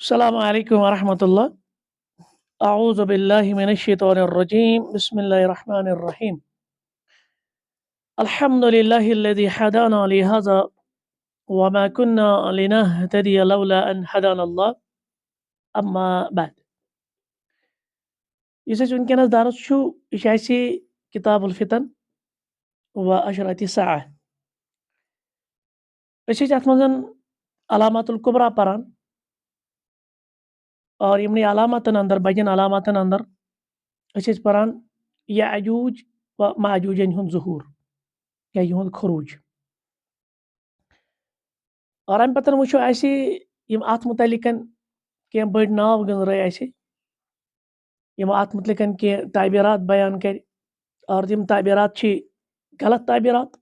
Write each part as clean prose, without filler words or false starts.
السلام علیکم ورحمۃ اللہ اعوذ باللہ من الشیطان الرجیم بسم اللہ الرحمن الرحیم الحمد للہ الذي هدانا لهذا وما كنا لنهتدي لولا ان هدانا الله اما بعد یُس اَسہِ وٕنکٮ۪نَس درس چھُ یہِ چھُ اَسہِ کِتاب الفِطن و اشرات الساعة أسۍ ٲسۍ اَتھ منٛز علامات القبرا پران اور یِمنٕے علاماتن اندر بجن علاماتن اندر أسۍ ٲسۍ پران یاجوج و ماجوجن ہُنٛد ظہوٗر یا یِہُنٛد خروج اور اَمہِ پتہٕ وٕچھو اَسہِ یِم اَتھ متعلق کینٛہہ بٔڑۍ ناو گٔنٛزرٲے اَسہِ یِم اَتھ متعلق کینٛہہ تعبیرات بیان کرِ اور تِم تعبیرات چھِ غلط تعبیرات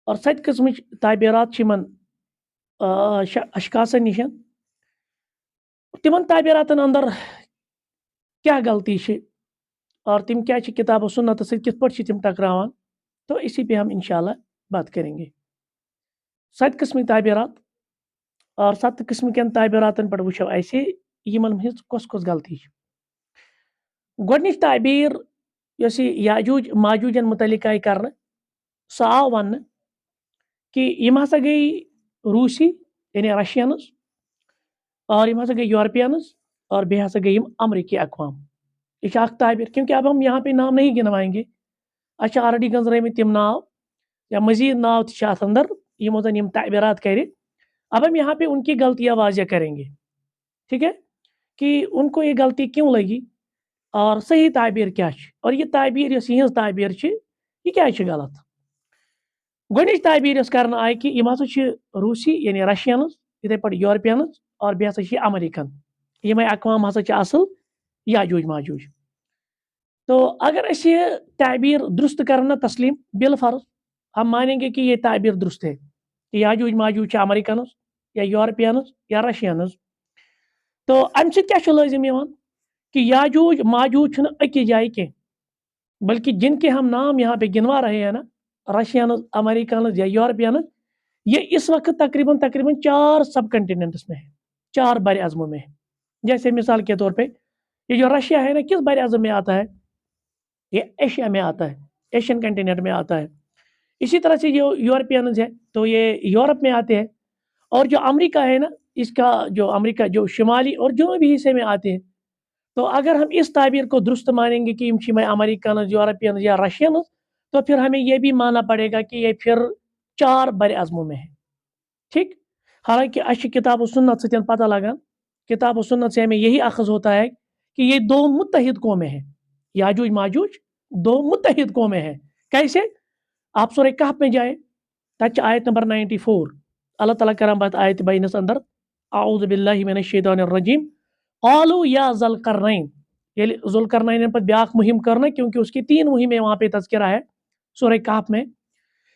اور سَتہِ قٕسمٕچ تعبیرات چھِ یِمن اشخاصن نِش تِمن تعبیراتن اندر کیٛاہ غلطی چھِ اور تِم کیٛاہ چھِ کتاب و سنتس سۭتۍ کِتھ پٲٹھۍ چھِ تِم ٹکراوان تو اسی پہ ہم انشاءاللہ بات کریں گے سَتہِ قٕسمٕکۍ تعبیرات اور سَتہِ قٕسمہٕ کٮ۪ن تعبیراتن پٮ۪ٹھ وٕچھو اَسہِ یِمن ہٕنٛز کۄس کۄس غلطی چھِ گۄڈنِچ تعبیٖر یۄس یہِ یاجوٗج ماجوٗجن متعلق آیہِ کرنہٕ سۄ آو وننہٕ کہِ یِم ہسا گٔے روٗسی یعنی رشینٕز اور یِم ہسا گٔے یورپینٕز اور بیٚیہِ ہسا گٔے یِم امریکی اقوام یہ چھِ اکھ تعبیٖر کیونکہ اب ہم یہاں پہ نام نہیں گنوائیں گے اَسہِ چھِ آلریڈی گنٛزرٲمٕتۍ تِم ناو یا مزید ناو تہِ چھِ اَتھ اندر یِمو زن یِم تعبیرات کرِ اب ہم یہاں پہ ان کی غلطیاں واضح کریں گے ٹھیک ہے کہ ان کو یہ غلطی کیوں لگی اور صحیح تعبیر کیا چھِ اور یہ تعبیر یۄس یِہنٛز تعبیر چھِ یہِ کیٛازِ چھِ غلط گۄڈنِچ تعبیر یۄس کرنہٕ آیہِ کہِ یِم ہسا چھِ روٗسی یعنی رشینٕز یِتھے پٲٹھۍ یورپینٕز اور بیٚیہِ ہسا چھِ امریکن یِمے اقوام ہسا چھِ اصل یاجوج ماجوج تو اگر أسۍ یہ تعبیر درست کرنا نا تسلیم بالفرض ہم مانیں گے کہ یہ تعبیر درست ہے کہ یاجوج ماجوج چھِ امریکنز یا یورپینز یا رشینز تو امہِ سۭتۍ کیٛاہ چھُ لٲزم یِوان کہ یاجوج ماجوج چھُنہٕ أکِس جایہِ کینٛہہ بلکہ جن کے ہم نام یہاں پہ گنوا رہے ہیں نا رشینز امریکنز یا یورپینز یہ اس وقت تقریباً 4 سب کنٹیننٹس میں ہے 4 بر اعظموں میں ہے جیسے مثال کے طور پہ یہ جو رشیا ہے نا کس بر اعظم میں آتا ہے یہ ایشیا میں آتا ہے ایشین کنٹیننٹ میں آتا ہے اسی طرح سے جو یورپینز ہے تو یہ یورپ میں آتے ہیں اور جو امریکہ ہے نا اس کا جو امریکہ جو شمالی اور جنوبی حصے میں آتے ہیں تو اگر ہم اس تعبیر کو درست مانیں گے کہ میں امریکنز یورپینز یا رشینز تو پھر ہمیں یہ بھی ماننا پڑے گا کہ یہ پھر 4 بر اعظموں میں ہے ٹھیک حالانکہ اچھی کتاب و سنت سے پتہ لگان کتاب و سنت سے ہمیں یہی اخذ ہوتا ہے کہ یہ 2 متحد قومیں ہیں یاجوج ماجوج 2 متحد قومیں ہیں کیسے آپ سورہ کہف میں جائیں تچ آیت نمبر 94 اللہ تعالیٰ کرام بات آیت بینس اندر اعوذ باللہ من الشیطان الرجیم قالوا یا ذوالقرنین یعنی ذوالقرنین پر بیاکھ مہم کرنا کیونکہ اس کی 3 مہمیں وہاں پہ تذکرہ ہے سورہ کہف میں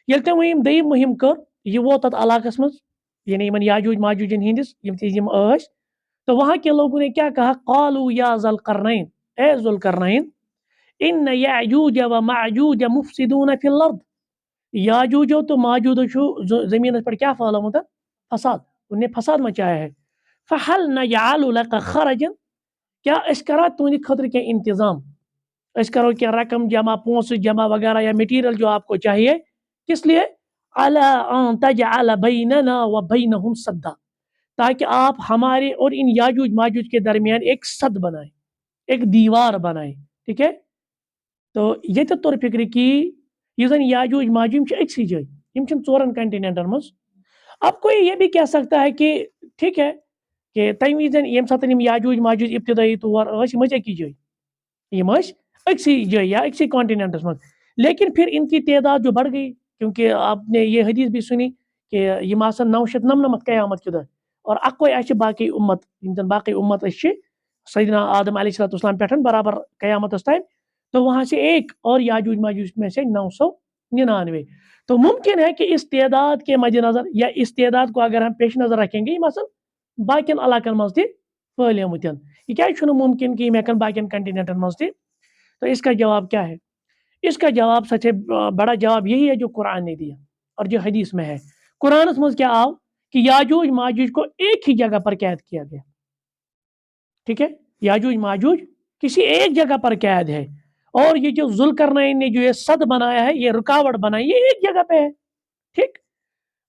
ییٚلہِ تٔمۍ دوٚیِم مہم کٔر یہ ووت تتھ علاقس منٛز یعنی یمن یاجوج ماجوجن ہندس یم ٲسۍ تو وہاں کے لوگوں نے کیا کہا قالوا یا ذوالقرنین اے ذوالقرنین ان یاجوج و ماجوج مفسدون فی الارض یاجوجو تو ماجوجو چھُ زمینس پٮ۪ٹھ کیا پھٲلومُت فساد ان نے فساد مچایا ہے فہل نجعل لك خرجا کیا أسۍ کرا تُہنٛدِ خٲطرٕ کینٛہہ انتظام أسۍ کرو کینٛہہ رقم جمع پونٛسہٕ جمع وغیرہ یا مٹیریل جو آپ کو چاہیے کس لیے على ان تجعل بيننا وبينهم سدا تاکہ آپ ہمارے اور ان یاجوج ماجوج کے درمیان ایک سد بنائیں ایک دیوار بنائیں ٹھیک ہے تو یہ طور فکر کی یہ زن یاجوج ماجوج اکسی جائے یم 4 کنٹیننٹن مز اب کوئی یہ بھی کہہ سکتا ہے کہ ٹھیک ہے کہ تم وز یم سات یاجوج ماجوج ابتدائی طور اکی جائے یم اکسی جائے یا اکسی کانٹیننٹس مز لیکن پھر ان کی تعداد جو بڑھ گئی کیونکہ آپ نے یہ حدیث بھی سنی کہ یم آسن 999 قیامت کے دہ اور اکوے آسہِ باقی امت یم زن باقی امت سیدنا آدم علیہ السلام پہ برابر قیامت تام تو وہاں سے ایک اور یاجوج ماجوج میں سے 999 تو ممکن ہے کہ اس تعداد کے مد نظر یا اس تعداد کو اگر ہم پیش نظر رکھیں گے مثلا باقین علاقن مز تہ پھلیمت یہ کیا ممکن کہ یم ہیکن باقین کنٹیننٹن مز تہ تو اس کا جواب کیا ہے اس کا جواب سب سے بڑا جواب یہی ہے جو قرآن نے دیا اور جو حدیث میں ہے قرآن مز کیا آو کہ یاجوج ماجوج کو ایک ہی جگہ پر قید کیا گیا. ٹھیک ہے, یاجوج ماجوج کسی ایک جگہ پر قید ہے, اور یہ جو ذوالقرنین نے جو یہ صد بنایا ہے, یہ رکاوٹ بنائی, یہ ایک جگہ پہ ہے. ٹھیک,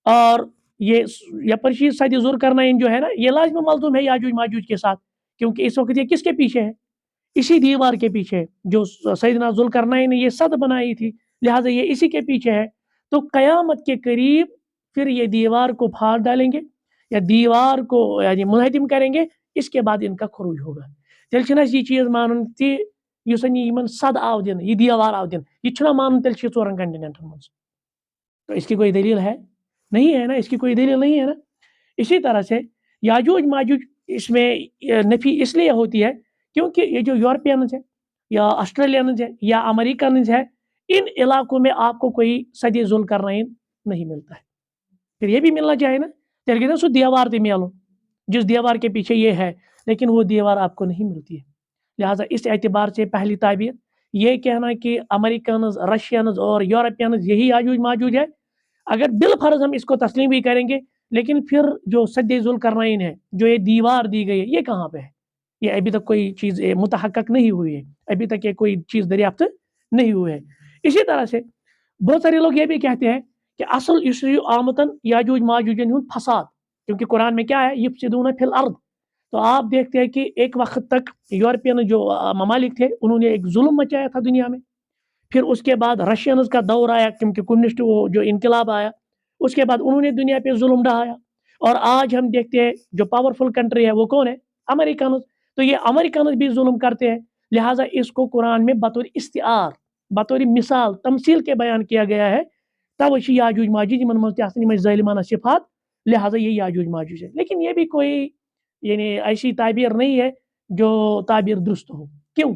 اور یہ پرشید صد ذوالقرنین جو ہے نا, یہ لازم ملزوم ہے یاجوج ماجوج کے ساتھ, کیونکہ اس وقت یہ کس کے پیچھے ہے؟ اسی دیوار کے پیچھے, جو سیدنا ذوالقرنین نے یہ صد بنائی تھی, لہٰذا یہ اسی کے پیچھے ہے. تو قیامت کے قریب پھر یہ دیوار کو پھاڑ ڈالیں گے, یا دیوار کو یعنی منہدم کریں گے, اس کے بعد ان کا خروج ہوگا. تیل چھنا یہ چیز مانن تہ یس یمن صد آو دن, یہ دیوار آو دن, یہ چھنا مانن تیل چھ ژورن کنٹیننٹن من. تو اس کی کوئی دلیل ہے نہیں ہے نا, اس کی کوئی دلیل نہیں ہے نا. اسی طرح سے یاجوج ماجوج اس میں نفی اس لیے ہوتی ہے کیونکہ یہ جو یورپینز ہے یا آسٹریلینز ہے یا امریکنز ہے, ان علاقوں میں آپ کو کوئی صد ذوالقرنین نہیں ملتا ہے. پھر یہ بھی ملنا چاہیے نا, تیل کہ سو دیوار تے میلو جس دیوار کے پیچھے یہ ہے, لیکن وہ دیوار آپ کو نہیں ملتی ہے. لہٰذا اس اعتبار سے پہلی تعبیر یہ کہنا کہ امریکنز, رشینز اور یورپینز یہی یاجوج ماجوج ہے, اگر بالفرض ہم اس کو تسلیم بھی کریں گے, لیکن پھر جو صد ذوالقرنین ہے, جو یہ دیوار دی گئی ہے, یہ کہاں پہ ہے؟ یہ ابھی تک کوئی چیز متحقق نہیں ہوئی ہے, ابھی تک یہ کوئی چیز دریافت نہیں ہوئی ہے. اسی طرح سے بہت سارے لوگ یہ بھی کہتے ہیں کہ اصل اس آمتن یاجوج ماجوجن ہند فساد, کیونکہ قرآن میں کیا ہے, یفسدون فی الارض. تو آپ دیکھتے ہیں کہ ایک وقت تک یورپین جو ممالک تھے, انہوں نے ایک ظلم مچایا تھا دنیا میں. پھر اس کے بعد رشینز کا دور آیا, کیونکہ کمیونسٹ وہ جو انقلاب آیا, اس کے بعد انہوں نے دنیا پہ ظلم ڈھایا. اور آج ہم دیکھتے ہیں جو پاورفل کنٹری ہے وہ کون ہے؟ امریکنز. تو یہ امریکنز بھی ظلم کرتے ہیں, لہٰذا اس کو قرآن میں بطور استعار, بطور مثال, تمثیل کے بیان کیا گیا ہے. توجہ یاجوج ماجوج من من ظالمانہ صفات, لہٰذا یہ یاجوج ماجوج ہے. لیکن یہ بھی کوئی یعنی ایسی تعبیر نہیں ہے جو تعبیر درست ہو. کیوں؟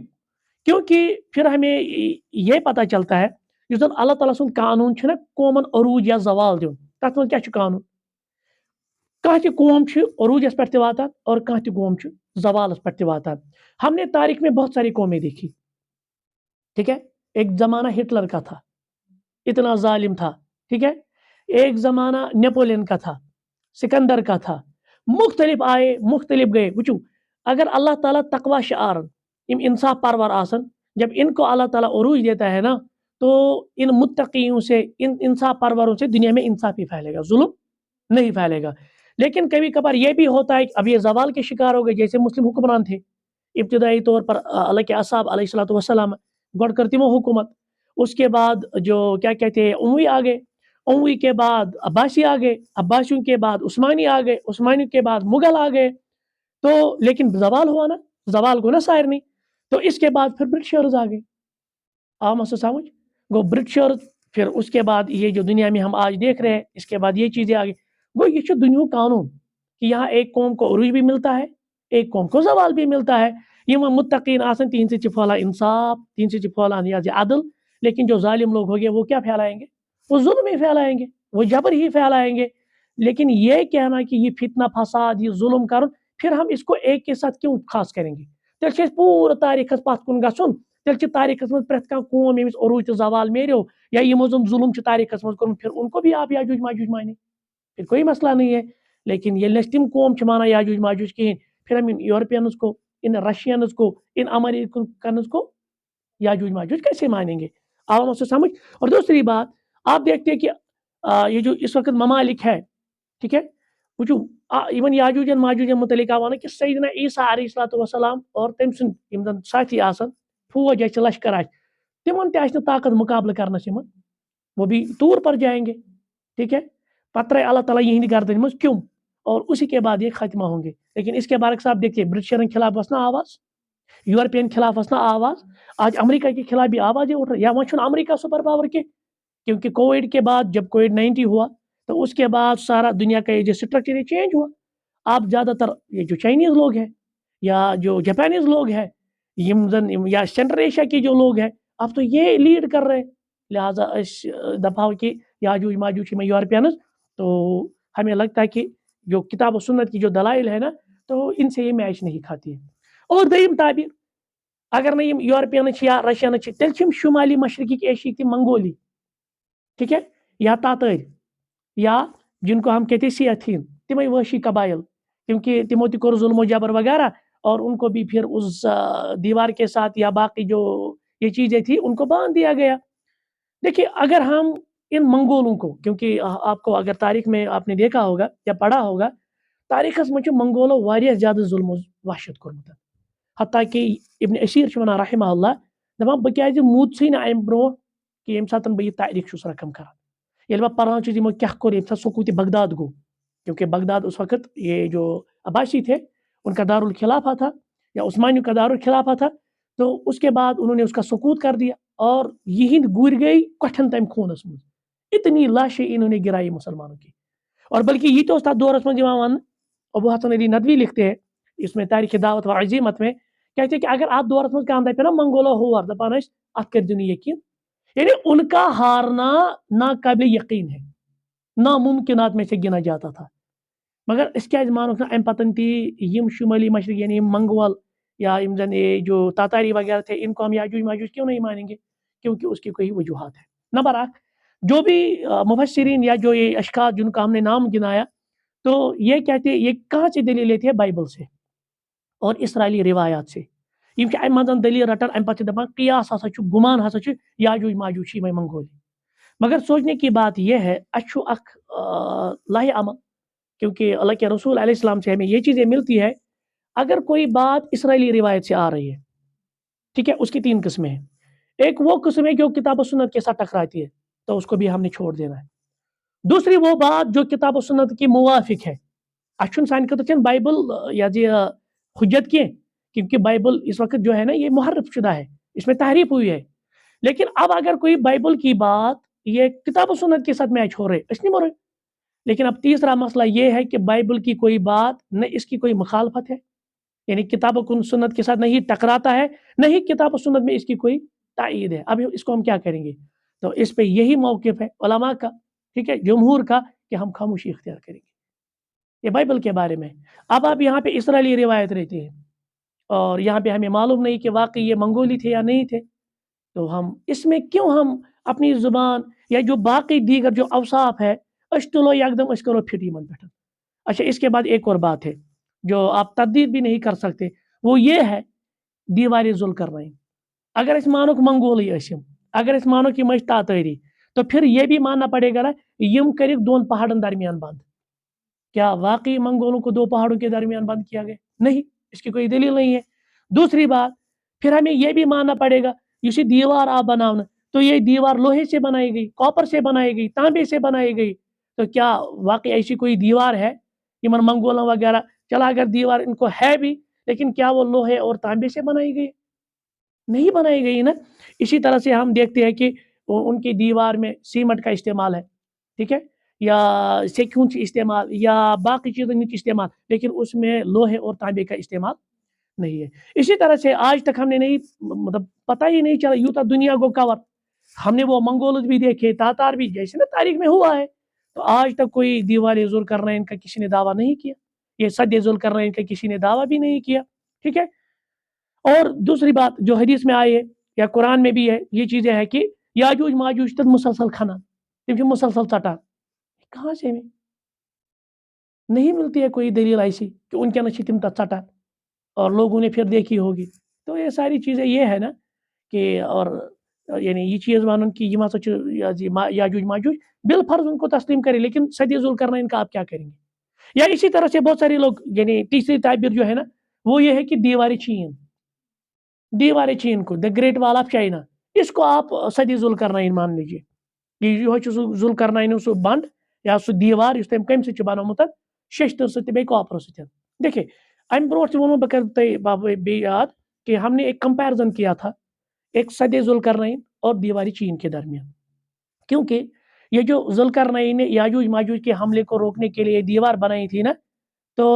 کیونکہ پھر ہمیں یہ پتہ چلتا ہے یس زن اللہ تعالیٰ سن قانون چھنا قومن عروج یا زوال دن, تک من کیا قانون, کانٛہہ تہِ قوم چھِ عروجس پٮ۪ٹھ تہِ واتان اور کانٛہہ تہِ قوم چھِ زوالس پٮ۪ٹھ تہِ واتان. ہم نے تاریخ میں بہت ساری قومیں دیکھی. ٹھیک ہے, ایک زمانہ ہٹلر کا تھا, اتنا ظالم تھا. ٹھیک ہے, ایک زمانہ نیپولین کا تھا, سکندر کا تھا. مختلف آئے, مختلف گئے. وچو اگر اللہ تعالیٰ تقوی شعار انصاف پرور آسن, جب ان کو اللہ تعالیٰ عروج دیتا ہے نا, تو ان متقیوں سے, ان انصاف پروروں سے دنیا میں انصاف ہی پھیلے گا, ظلم نہیں پھیلے گا. لیکن کبھی کبھار یہ بھی ہوتا ہے کہ اب یہ زوال کے شکار ہو گئے. جیسے مسلم حکمران تھے ابتدائی طور پر, اللہ کے اصحاب علیہ الصلوۃ والسلام گڑ کرتی وہ حکومت. اس کے بعد جو کیا کہتے ہیں اموی آ گئے, اموی کے بعد عباسی آ گئے, عباسیوں کے بعد عثمانی آ گئے, عثمانی کے بعد مغل آ گئے. تو لیکن زوال ہوا نا, زوال کو نا سائر نہیں. تو اس کے بعد پھر برٹشرز آ گئے. آپ سے سمجھ گو برٹشرز, پھر اس کے بعد یہ جو دنیا میں ہم آج دیکھ رہے ہیں, اس کے بعد یہ چیزیں آ گئی. گو یہ دنیا قانون کہ یہاں ایک قوم کو عروج بھی ملتا ہے, ایک قوم کو زوال بھی ملتا ہے. یہ متقین آسن تین سے پھیلا انصاف, تین سے پھیلا عدل. لیکن جو ظالم لوگ ہو گئے وہ کیا پھیلائیں گے؟ وہ ظلم ہی پھیلائیں گے, وہ جبر ہی پھیلائیں گے. لیکن یہ کہنا کہ یہ فتنہ فساد, یہ ظلم کرن, پھر ہم اس کو ایک کے ساتھ کیوں خاص کریں گے؟ تیل پورا تاریخ پت کن گھن, تیل تاریخ من پریت کھانا قوم یمس عروج تو زوال میرو, یا یمو زن ظلم تاریخ من کور, پھر ان کو بھی آپ یاجوج ماجوج مانے, پھر کوئی مسئلہ نہیں ہے. لیکن یہ تم قوم مانا یاجوج ماجوج کہیں, پھر ہم ان یورپینز کو, ان رشینز کو, ان امریکنز کو یاجوج ماجوج کیسے مانیں گے؟ عوام سے سمجھ. اور دوسری بات آپ دیکھتے ہیں کہ یہ جو اس وقت ممالک ہے, ٹھیک ہے, وچو ایون یاجوجن ماجوجن متعلق آوانا کہ سیدنا عیسیٰ علیہ الصلوۃ والسلام اور تم سن یم زن ساتھی آسن, فوج آسہِ, لشکر آسہِ, تمن تہِ آسہِ نہٕ طاقت مقابلہ کرنس یمن, وہ بھی طور پر جائیں گے. ٹھیک ہے, پتہ اللہ تعالیٰ یہند گردن مز کیوں, اور اسی کے بعد یہ ختمہ ہوں گے. لیکن اس کے برعکس آپ دیکھیے برٹشرن خلاف وسنا آواز, یورپین خلاف وسنا آواز, آج امریکہ کے خلاف بھی آوازیں اٹھ رہی. یا وہ امریکہ سپر پاور کے, کیونکہ کووڈ کے بعد جب کووڈ-19 ہوا تو اس کے بعد سارا دنیا کا یہ جو اسٹرکچر یہ چینج ہوا. آپ زیادہ تر یہ جو چائنیز لوگ ہیں یا جو جاپانیز لوگ ہیں, یا سینٹرل ایشیا کے جو لوگ ہیں, اب تو یہ لیڈ کر رہے ہیں. لہٰذا اس دفعہ کی یاجوج ماجوج میں یورپینز, تو ہمیں لگتا ہے کہ جو کتاب و سنت کی جو دلائل ہے نا, تو ان سے یہ میچ نہیں کھاتی ہے. اور دویم تعبیر, اگر نہیں یورپینز یا رشینز تیل شمالی مشرقی ایشیا کی منگولی, ٹھیک ہے, یا تاتر, یا جن کو ہم کہتے ہیں سیاتھین, تمہیں وحشی قبائل، کیونکہ تمو تہ کور ظلم و جبر وغیرہ، اور ان کو بھی پھر اس دیوار کے ساتھ یا باقی جو یہ چیزیں تھی ان کو باندھ دیا گیا. دیکھیے اگر ہم ان منگولوں کو، کیونکہ آپ کو اگر تاریخ میں آپ نے دیکھا ہوگا یا پڑھا ہوگا، تاریخ مجھ منگولو واریاہ زیادہ ظلم و وحشت کورمت، حتیٰ کہ ابن اسیر چھ ونان رحمہ اللہ دپان بہ کیازِ موٗدسٕے نہٕ امہِ برونٛہہ کہ ییٚمہِ ساتہٕ بہٕ یہِ تاریخ چھُس رقم کران، ییٚلہِ بہٕ پران چھُس یِمو کیٛاہ کوٚر ییٚمہِ ساتہٕ سقوٗط بغداد گوٚو، کیونکہ بغداد اس وقت یہ جو عباسی تھے ان کا دارالخلافہ تھا یا عثمانیوں کا دارالخلافہ تھا، تو اس کے بعد انہوں نے اس کا سقوط کر دیا اور یہند گور گئی کٹھن تم خونس من، اتنی لاشیں انہوں نے گرائی مسلمانوں کی. اور بلکہ یہ تو تھا دورس من ون، ابو حسن علی ندوی لکھتے ہیں اس میں تاریخ دعوت و عزیمت میں، کہتے ہیں کہ اگر آپ دورس من کہاں دپے نا منگولو ہور دپان ات کر دن یقین، یعنی ان کا ہارنا ناقابل یقین ہے، ناممکنات میں سے گنا جاتا تھا. مگر اس کیا مانو نا ام پتن تی یم شمالی مشرق یعنی منگول یا یم زن یہ جو تاتاری وغیرہ تھے ان کو ہم یاجوج ماجوج کیوں نہیں مانیں گے؟ کیونکہ اس کی کوئی وجوہات ہے. نمبر 8 جو بھی مفسرین یا جو یہ اشخاص جن کا ہم نے نام گنایا، تو یہ کہتے ہیں یہ کہاں سے دلیل لیتے ہیں؟ بائبل سے اور اسرائیلی روایات سے. یم کہ ام مزن دلیل رٹان ام پتہ دپان قیاس ہسا چھ گمان ہسا چھ یاجوج ماجوج چھ یمے منگول. مگر سوچنے کی بات یہ ہے اچھو اخ لاہ عمل، کیونکہ اللہ کے رسول علیہ السلام سے ہمیں یہ چیزیں ملتی ہے. اگر کوئی بات اسرائیلی روایت سے آ رہی ہے، ٹھیک ہے، اس کی 3 قسمیں ہیں. ایک وہ قسم ہے جو کتاب و سنت کے ساتھ ٹکراتی ہے، تو اس کو بھی ہم نے چھوڑ دینا ہے. دوسری وہ بات جو کتاب و سنت کی موافق ہے. اچھن سان خطر بائبل یا جی حجت کی، کیونکہ بائبل اس وقت جو ہے نا یہ محرف شدہ ہے، اس میں تحریف ہوئی ہے. لیکن اب اگر کوئی بائبل کی بات یہ کتاب و سنت کے ساتھ میچ ہو رہے اس نہیں بول رہے. لیکن اب تیسرا مسئلہ یہ ہے کہ بائبل کی کوئی بات نہ اس کی کوئی مخالفت ہے، یعنی کتاب و سنت کے ساتھ نہیں ٹکراتا ہے، نہ ہی کتاب و سنت میں اس کی کوئی تائید ہے. اب اس کو ہم کیا کریں گے؟ تو اس پہ یہی موقف ہے علماء کا، ٹھیک ہے، جمہور کا، کہ ہم خاموشی اختیار کریں گے یہ بائبل کے بارے میں. اب آپ یہاں پہ اسرائیلی روایت رہتے ہیں اور یہاں پہ ہمیں معلوم نہیں کہ واقعی یہ منگولی تھے یا نہیں تھے، تو ہم اس میں کیوں ہم اپنی زبان یا جو باقی دیگر جو اوصاف ہے اشتلو یکدم اس کرو پھٹی من بیٹھا. اچھا اس کے بعد ایک اور بات ہے جو آپ تردید بھی نہیں کر سکتے، وہ یہ ہے دیواری ذل کر رہے ہیں. اگر اس مانو کہ منگولی اسم، اگر اس مانو کہ مجھ تاتاری، تو پھر یہ بھی ماننا پڑے گا نا یم کرک 2 پہاڑوں درمیان بند. کیا واقعی منگولوں کو 2 پہاڑوں کے درمیان بند کیا گیا؟ نہیں، اس کی کوئی دلیل نہیں ہے. دوسری بات پھر ہمیں یہ بھی ماننا پڑے گا اسی دیوار آپ بناؤنا، تو یہ دیوار لوہے سے بنائی گئی، کاپر سے بنائی گئی، تانبے سے بنائی گئی. تو کیا واقعی ایسی کوئی دیوار ہے یمن منگولوں وغیرہ؟ چلا اگر دیوار ان کو ہے بھی، لیکن کیا وہ لوہے اور تانبے سے بنائی گئی؟ نہیں بنائی گئی نا. اسی طرح سے ہم دیکھتے ہیں کہ ان کی دیوار میں سیمنٹ کا استعمال ہے، ٹھیک ہے، یا سیکھوں کی استعمال یا باقی چیزوں کی استعمال، لیکن اس میں لوہے اور تانبے کا استعمال نہیں ہے. اسی طرح سے آج تک ہم نے نہیں مطلب پتہ ہی نہیں چلا یوں تک دنیا کو کور، ہم نے وہ منگولز بھی دیکھے، تاتار بھی، جیسے نا تاریخ میں ہوا ہے. تو آج تک کوئی دیوار ذل کر رہے ہیں ان کا کسی نے دعویٰ نہیں کیا، یہ سد ذل کر رہے ہیں ان کا کسی نے دعویٰ بھی نہیں کیا، ٹھیک ہے. اور دوسری بات جو حدیث میں آئی ہے یا قرآن میں بھی ہے یہ چیزیں ہے کہ یاجوج ماجوج تک مسلسل کھنا، تم مسلسل ژٹان. کہاں سے ہمیں نہیں ملتی ہے کوئی دلیل ایسی کہ ان کے نشی تم تک ژٹان اور لوگوں نے پھر دیکھی ہوگی. تو یہ ساری چیزیں یہ ہے نا کہ اور یعنی یہ چیز مانن کی یہ یاجوج ماجوج بالفرض ان کو تسلیم کرے، لیکن صدی ذل کرنا ان کا آپ کیا کریں گے؟ یا اسی طرح سے بہت سارے لوگ یعنی تیسری تعبیر جو ہے نا وہ یہ ہے کہ دیوار چین کو دا گریٹ وال آف چائنا، اس کو آپ صدی ذل کرنا مان لیجیے. یہ ذل کرنا سو بند یا سو دیوار اس تم کم سے بنومت ششتر ستھ بی کاپر ستھ. دیکھیے ام برونٹ ونو بہ کر بی یاد کہ ہم نے ایک کمپیرزن کیا تھا ایک صد ذوالقرنین اور دیواری چین کے درمیان، کیونکہ یہ جو ذوالقرنین نے یاجوج ماجوج کے حملے کو روکنے کے لیے دیوار بنائی تھی نا، تو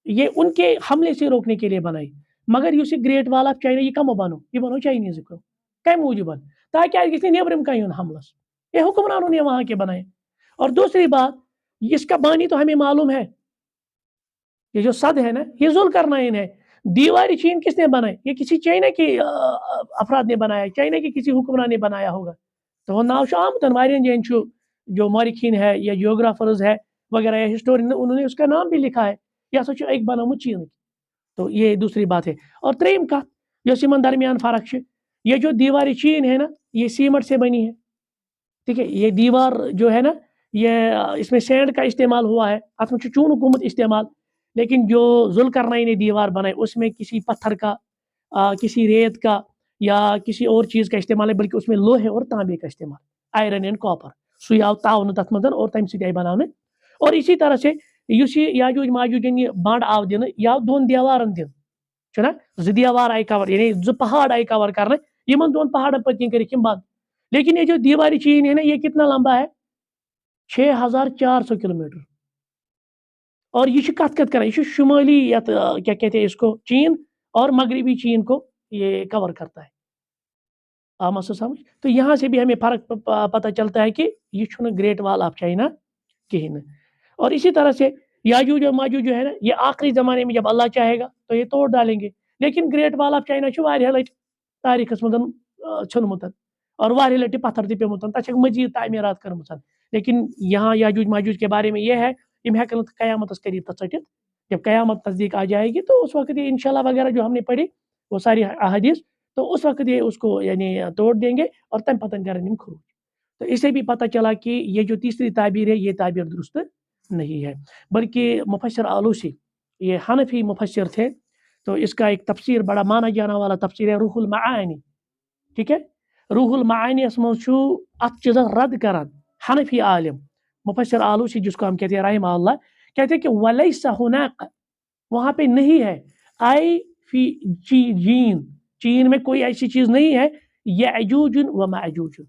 یہ ان کے حملے سے روکنے کے لیے بنائی. مگر یہ گریٹ وال آف چائنا یہ کم بنو، یہ بنو چائنیز کو کم موجود تاکہ گھس نیبرم کن حملس، یہ حکمرانوں نے وہاں کے بنائے. اور دوسری بات اس کا بانی تو ہمیں معلوم ہے، یہ جو صد ہے نا یہ ذوالقرنین ہے. دیواری چین کس نے بنائی؟ یہ کسی چائنا کے افراد نے بنایا، چائنا کے کسی حکمران نے بنایا ہوگا. تو وہ ناو عام تن وارین جین جو مورخین ہے یا جیوگرافرز ہے وغیرہ یا ہسٹورین انہوں نے اس کا نام بھی لکھا ہے یہ ہسا چھُ أکۍ بنومُت چین تو یہ دوسری بات ہے اور تریم کت یس یمن درمیان فرق چھِ یہ جو دیوار چین ہے نا یہ سیمنٹ سے بنی ہے ٹھیک ہے یہ دیوار جو ہے نا یہ اس میں سینڈ کا استعمال ہوا ہے ات میں چونک گومت استعمال لیکن جو ذوالقرنین نے دیوار بنائی اس میں کسی پتھر کا کسی ریت کا یا کسی اور چیز کا استعمال ہے بلکہ اس میں لوہے اور تانبے کا استعمال آئرن اینڈ کاپر سُے آو تاونہٕ تتھ منٛز اور تمہِ سۭتۍ آیہِ بناونہٕ اور اسی طرح سے یُس یہ یاجوج ماجوجن یہ بنڈ آو دِنہٕ یہ آو دۄن دیوارن دِنہٕ چھُنہ زٕ دیوار آیہِ کور یعنی زٕ پہاڑ آیہِ کور کرنہٕ یمن دۄن پہاڑن پتہٕ کِنۍ کٔرِکھ یِم بند لیکن یہ جو دیواری چین ہے نا یہ کتنا لمبا ہے 6400 کلومیٹر اور یہ کت کت کرا یہ شمالی یت کیا کہتے ہیں اس کو چین اور مغربی چین کو یہ کور کرتا ہے مسئلہ سمجھ تو یہاں سے بھی ہمیں فرق پتہ چلتا ہے کہ یہ چھُنہ گریٹ وال آف چائنا کہین اور اسی طرح سے یاجوج اور ماجوج جو ہے نا یہ آخری زمانے میں جب اللہ چاہے گا تو یہ توڑ ڈالیں گے لیکن گریٹ وال آف چائنا واریاہ لٹ تاریخس مز ژھنمت اور واریاہ لٹہِ پتھر تہِ پیومُت تتھ چھکھ مزید تعمیرات کٔرمٕژ لیکن یہاں یاجوج ماجوج کے بارے میں یہ ہے یم ہیکن نہٕ قیامتس قریب تتھ ژٔٹِتھ جب قیامت نزدیک آ جائے گی تو اس وقت یہ انشاءاللہ وغیرہ جو ہم نے پڑھی وہ ساری احادیث تو اس وقت یہ اس کو یعنی توڑ دیں گے اور تم پتن کریں یم خروج تو اسے بھی پتہ چلا کہ یہ جو تیسری تعبیر ہے یہ تعبیر درست نہیں ہے بلکہ مفسر آلوسی یہ حنفی مفسر تھے تو اس کا ایک تفسیر بڑا مانا جانا والا تفسیر ہے روح المعانی ٹھیک ہے روح المعانی اس میں ات چیز رد کران حنفی عالم مفسر آلوسی جس کو ہم کہتے ہیں رحمہ اللہ کہتے ہیں کہ ولیس ہناک وہاں پہ نہیں ہے آئی فی چین میں کوئی ایسی چیز نہیں ہے یاجوج و ماجوج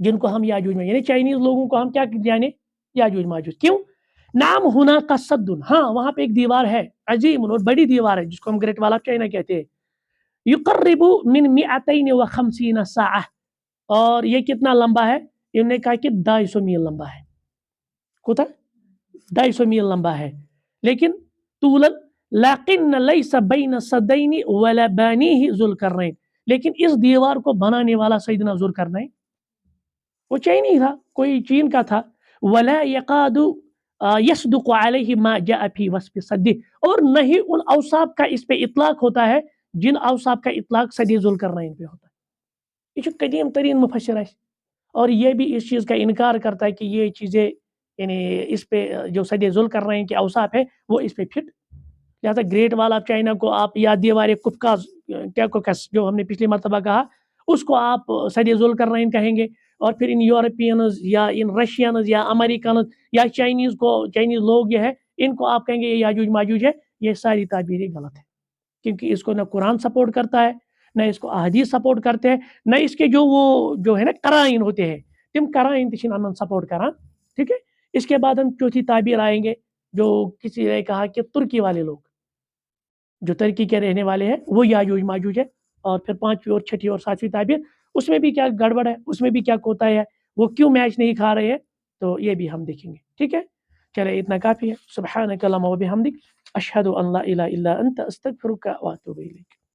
جن کو ہم یاجوج میں یعنی چائنیز لوگوں کو ہم کیا جانے یاجوج ماجوج کیوں نام ہونا کا صدن ہاں وہاں پہ ایک دیوار ہے عظیم اور بڑی دیوار ہے جس کو ہم گریٹ وال آف چائنا کہتے ہیں یقرب من 250 ساعہ اور یہ کتنا لمبا ہے انہوں نے کہا کہ 250 میل لمبا ہے کوتا 250 میل لمبا ہے لیکن طولن لیکن لیس بین صدین ولا بانیہ ذوالقرنین لیکن اس دیوار کو بنانے والا سیدنا ذوالقرنین وہ چینی تھا کوئی چین کا تھا ولا یقاد یصدق علیہ ما جاء فی وصف صدہ اور نہیں ان اوصاف کا اس پہ اطلاق ہوتا ہے جن اوصاف کا اطلاق صدی ذوالقرنین پہ ہوتا ہے یہ جو قدیم ترین مفسر ہے اور یہ بھی اس چیز کا انکار کرتا ہے کہ یہ چیزیں یعنی اس پہ جو صدی ذوالقرنین کے اوصاف ہے وہ اس پہ فٹ لہٰذا گریٹ وال آف چائنا کو آپ یا دیوار قفقاز کیکوکس جو ہم نے پچھلی مرتبہ کہا اس کو آپ صدی ذوالقرنین کہیں گے اور پھر ان یورپینز یا ان رشینز یا امریکنز یا چائنیز لوگ یہ ہے ان کو آپ کہیں گے یہ یاجوج ماجوج ہے یہ ساری تعبیریں غلط ہے کیونکہ اس کو نہ قرآن سپورٹ کرتا ہے نہ اس کو احادیث سپورٹ کرتے ہیں نہ اس کے جو ہے نا قرائن ہوتے ہیں تم قرائن تشن ان سپورٹ کران ٹھیک ہے اس کے بعد ہم چوتھی تعبیر آئیں گے جو کسی نے کہا کہ ترکی والے لوگ جو ترکی کے رہنے والے ہیں وہ یاجوج ماجوج ہے اور پھر پانچویں اور چھٹی اور ساتویں تعبیر اس میں بھی کیا گڑبڑ ہے اس میں بھی کیا کوتاہی ہے وہ کیوں میچ نہیں کھا رہے ہیں تو یہ بھی ہم دیکھیں گے ٹھیک ہے چلے اتنا کافی ہے سبحانک اللہم و بحمدک اشہد ان لا الہ الا انت استغفرک و اتوب الیک